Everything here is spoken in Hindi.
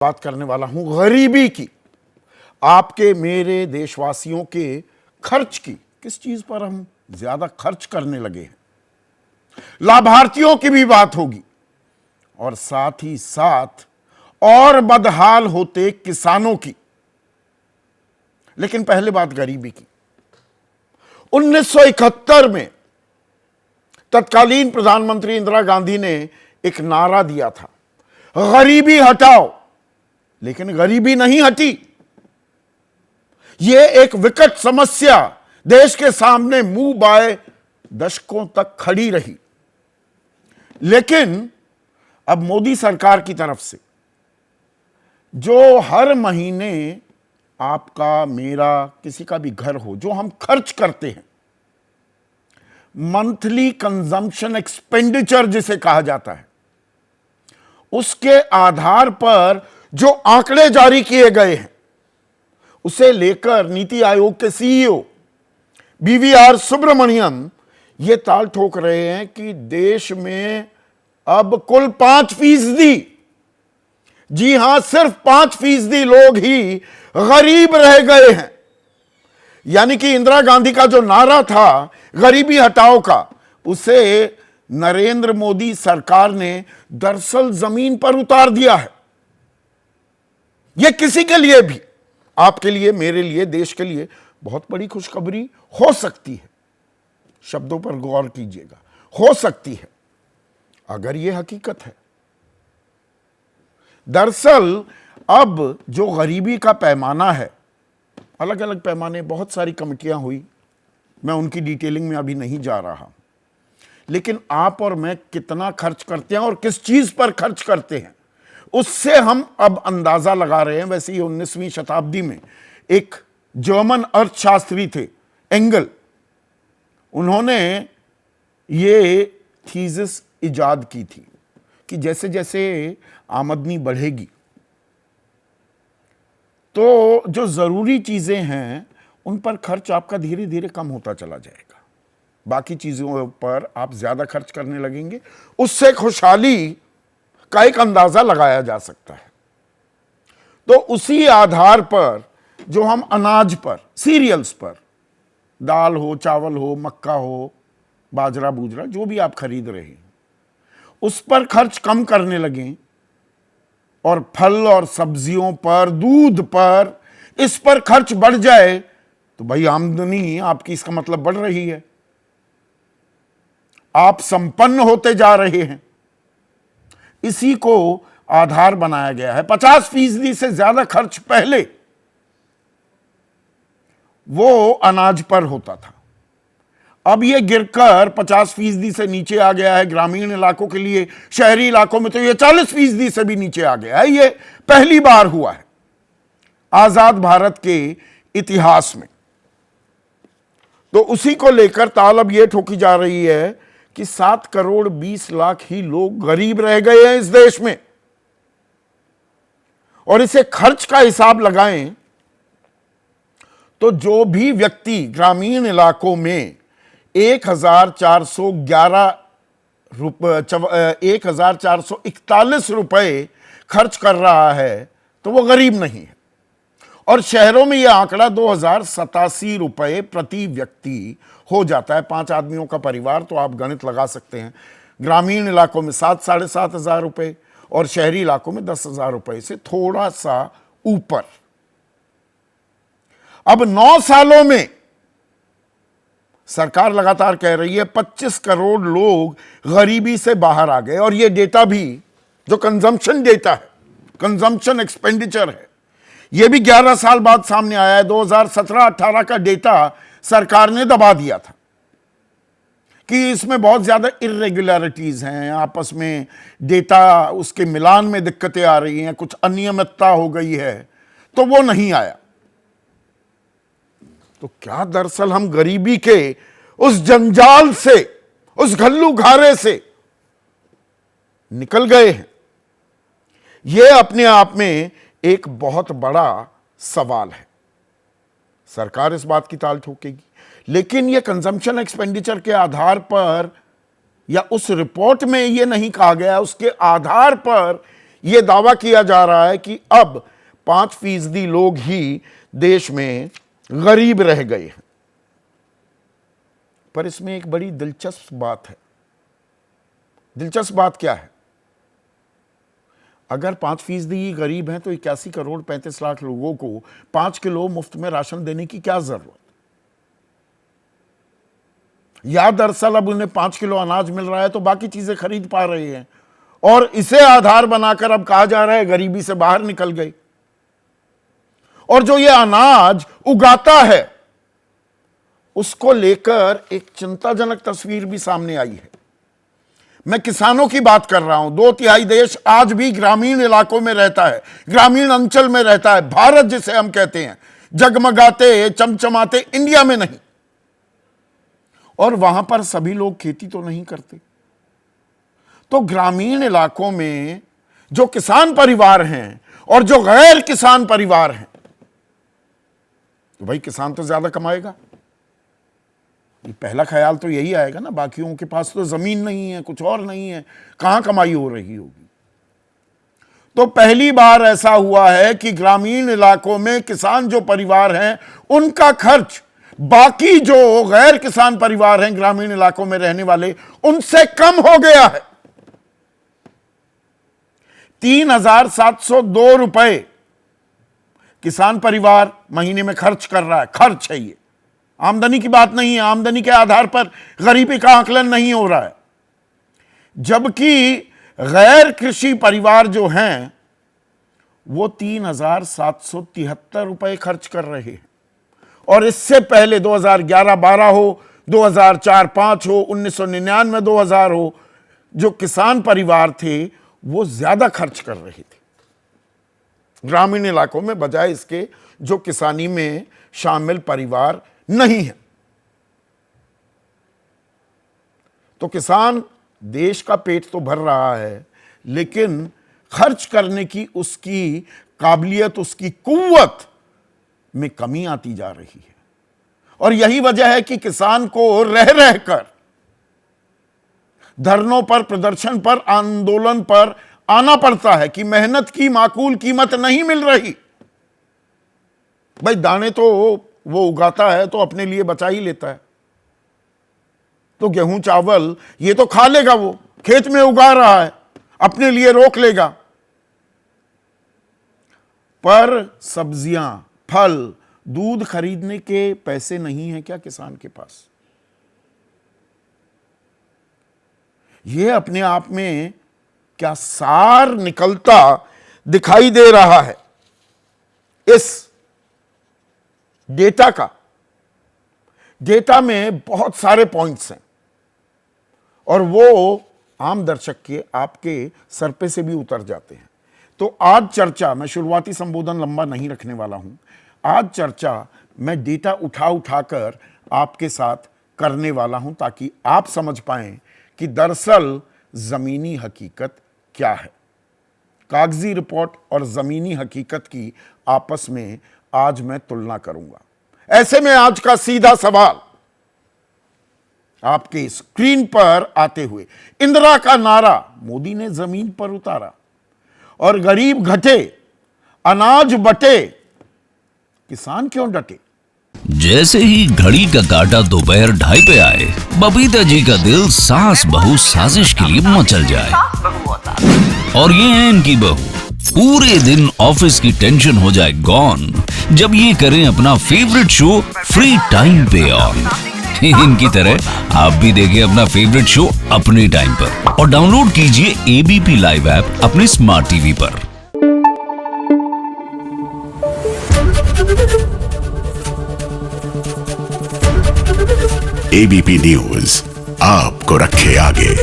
बात करने वाला हूं गरीबी की, आपके मेरे देशवासियों के खर्च की। किस चीज पर हम ज्यादा खर्च करने लगे हैं, लाभार्थियों की भी बात होगी और साथ ही साथ और बदहाल होते किसानों की। लेकिन पहले बात गरीबी की। 1971 में तत्कालीन प्रधानमंत्री इंदिरा गांधी ने एक नारा दिया था, गरीबी हटाओ। लेकिन गरीबी नहीं हटी। यह एक विकट समस्या देश के सामने मुंह बाए दशकों तक खड़ी रही। लेकिन अब मोदी सरकार की तरफ से जो हर महीने आपका, मेरा, किसी का भी घर हो, जो हम खर्च करते हैं, मंथली कंजम्पशन एक्सपेंडिचर जिसे कहा जाता है, उसके आधार पर जो आंकड़े जारी किए गए हैं, उसे लेकर नीति आयोग के सीईओ बीवीआर सुब्रमण्यम ये ताल ठोक रहे हैं कि देश में अब कुल 5%, जी हां, सिर्फ 5% लोग ही गरीब रह गए हैं। यानी कि इंदिरा गांधी का जो नारा था गरीबी हटाओ का, उसे नरेंद्र मोदी सरकार ने दरअसल जमीन पर उतार दिया है। यह किसी के लिए भी, आपके लिए, मेरे लिए, देश के लिए बहुत बड़ी खुशखबरी हो सकती है। शब्दों पर गौर कीजिएगा, हो सकती है, अगर यह हकीकत है। दरअसल अब जो गरीबी का पैमाना है, अलग अलग पैमाने, बहुत सारी कमिटियां हुई, मैं उनकी डिटेलिंग में अभी नहीं जा रहा, लेकिन आप और मैं कितना खर्च करते हैं और किस चीज पर खर्च करते हैं, उससे हम अब अंदाजा लगा रहे हैं। वैसे ही 19वीं शताब्दी में एक जर्मन अर्थशास्त्री थे, एंगल, उन्होंने ये थीसिस इजाद की थी कि जैसे जैसे आमदनी बढ़ेगी तो जो जरूरी चीजें हैं उन पर खर्च आपका धीरे धीरे कम होता चला जाएगा, बाकी चीजों पर आप ज्यादा खर्च करने लगेंगे। उससे खुशहाली का एक अंदाजा लगाया जा सकता है। तो उसी आधार पर जो हम अनाज पर, सीरियल्स पर, दाल हो, चावल हो, मक्का हो, बाजरा बूजरा, जो भी आप खरीद रहे हैं, उस पर खर्च कम करने लगें और फल और सब्जियों पर, दूध पर, इस पर खर्च बढ़ जाए तो भाई आमदनी आपकी, इसका मतलब बढ़ रही है, आप संपन्न होते जा रहे हैं। इसी को आधार बनाया गया है। 50% से ज्यादा खर्च पहले वो अनाज पर होता था, अब ये गिरकर 50% से नीचे आ गया है ग्रामीण इलाकों के लिए। शहरी इलाकों में तो ये 40% से भी नीचे आ गया है। ये पहली बार हुआ है आजाद भारत के इतिहास में। तो उसी को लेकर ताल अब यह ठोकी जा रही है कि 7 करोड़ 20 लाख ही लोग गरीब रह गए हैं इस देश में। और इसे खर्च का हिसाब लगाएं तो जो भी व्यक्ति ग्रामीण इलाकों में 1441 रुपए खर्च कर रहा है तो वो गरीब नहीं है। और शहरों में यह आंकड़ा 2087 रुपए प्रति व्यक्ति हो जाता है। 5 आदमियों का परिवार, तो आप गणित लगा सकते हैं। ग्रामीण इलाकों में 7-7.5 हजार रुपए और शहरी इलाकों में 10,000 रुपए से थोड़ा सा ऊपर। अब 9 सालों में सरकार लगातार कह रही है 25 करोड़ लोग गरीबी से बाहर आ गए। और यह डेटा भी जो कंजम्पशन डेटा है, कंजम्पशन एक्सपेंडिचर है, यह भी 11 साल बाद सामने आया है। 2017-18 का डेटा सरकार ने दबा दिया था कि इसमें बहुत ज्यादा इर्रेगुलरिटीज हैं, आपस में डेटा उसके मिलान में दिक्कतें आ रही हैं, कुछ अनियमितता हो गई है, तो वो नहीं आया। तो क्या दरअसल हम गरीबी के उस जंजाल से, उस घल्लू घारे से निकल गए हैं? यह अपने आप में एक बहुत बड़ा सवाल है। सरकार इस बात की ताल ठोकेगी, लेकिन यह कंजम्पशन एक्सपेंडिचर के आधार पर, या उस रिपोर्ट में यह नहीं कहा गया, उसके आधार पर यह दावा किया जा रहा है कि अब 5% लोग ही देश में गरीब रह गए हैं। पर इसमें एक बड़ी दिलचस्प बात है। दिलचस्प बात क्या है? अगर 5% ही गरीब हैं तो 81 करोड़ 35 लाख लोगों को 5 किलो मुफ्त में राशन देने की क्या जरूरत? या दरअसल अब उन्हें 5 किलो अनाज मिल रहा है तो बाकी चीजें खरीद पा रहे हैं, और इसे आधार बनाकर अब कहा जा रहा है गरीबी से बाहर निकल गई। और जो ये अनाज उगाता है उसको लेकर एक चिंताजनक तस्वीर भी सामने आई है। मैं किसानों की बात कर रहा हूं। 2/3 देश आज भी ग्रामीण इलाकों में रहता है, ग्रामीण अंचल में रहता है। भारत जिसे हम कहते हैं, जगमगाते चमचमाते इंडिया में नहीं। और वहां पर सभी लोग खेती तो नहीं करते। तो ग्रामीण इलाकों में जो किसान परिवार हैं और जो गैर किसान परिवार हैं, तो भाई किसान तो ज्यादा कमाएगा। ये पहला ख्याल तो यही आएगा ना, बाकियों के पास तो जमीन नहीं है, कुछ और नहीं है, कहां कमाई हो रही होगी। तो पहली बार ऐसा हुआ है कि ग्रामीण इलाकों में किसान जो परिवार हैं उनका खर्च बाकी जो गैर किसान परिवार हैं ग्रामीण इलाकों में रहने वाले उनसे कम हो गया है। 3,702 रुपए किसान परिवार महीने में खर्च कर रहा है। खर्च है ये, आमदनी की बात नहीं है। आमदनी के आधार पर गरीबी का आकलन नहीं हो रहा है। जबकि गैर कृषि परिवार जो हैं वो 3,773 रुपए खर्च कर रहे हैं। और इससे पहले 2011-12 हो, 2004-5 हो, 1999 2000 हो, जो किसान परिवार थे वो ज्यादा खर्च कर रहे थे ग्रामीण इलाकों में, बजाय इसके जो किसानी में शामिल परिवार नहीं है। तो किसान देश का पेट तो भर रहा है, लेकिन खर्च करने की उसकी काबिलियत, उसकी कुव्वत में कमी आती जा रही है। और यही वजह है कि किसान को रह रहकर धरनों पर, प्रदर्शन पर, आंदोलन पर आना पड़ता है कि मेहनत की माकूल कीमत नहीं मिल रही। भाई दाने तो वो उगाता है तो अपने लिए बचा ही लेता है। तो गेहूं चावल ये तो खा लेगा, वो खेत में उगा रहा है, अपने लिए रोक लेगा। पर सब्जियां, फल, दूध खरीदने के पैसे नहीं है क्या किसान के पास? यह अपने आप में क्या सार निकलता दिखाई दे रहा है इस डेटा का। डेटा में बहुत सारे पॉइंट्स हैं और वो आम दर्शक के, आपके सर पे से भी उतर जाते हैं। तो आज चर्चा, मैं शुरुआती संबोधन लंबा नहीं रखने वाला हूं। आज चर्चा मैं डेटा उठाकर आपके साथ करने वाला हूं ताकि आप समझ पाएं कि दरअसल जमीनी हकीकत क्या है। कागजी रिपोर्ट और जमीनी हकीकत की आपस में आज मैं तुलना करूंगा। ऐसे में आज का सीधा सवाल आपके स्क्रीन पर आते हुए, इंदिरा का नारा मोदी ने जमीन पर उतारा और गरीब घटे, अनाज बटे, किसान क्यों डटे? जैसे ही घड़ी का काटा दोपहर 2:30 पे आए, बबीता जी का दिल सास बहू साजिश के लिए मचल जाए। और ये है इनकी बहू, पूरे दिन ऑफिस की टेंशन हो जाए गॉन जब ये करें अपना फेवरेट शो फ्री टाइम पे ऑन। इनकी तरह आप भी देखें अपना फेवरेट शो अपने टाइम पर और डाउनलोड कीजिए एबीपी लाइव ऐप अपने स्मार्ट टीवी पर। एबीपी न्यूज आपको रखे आगे।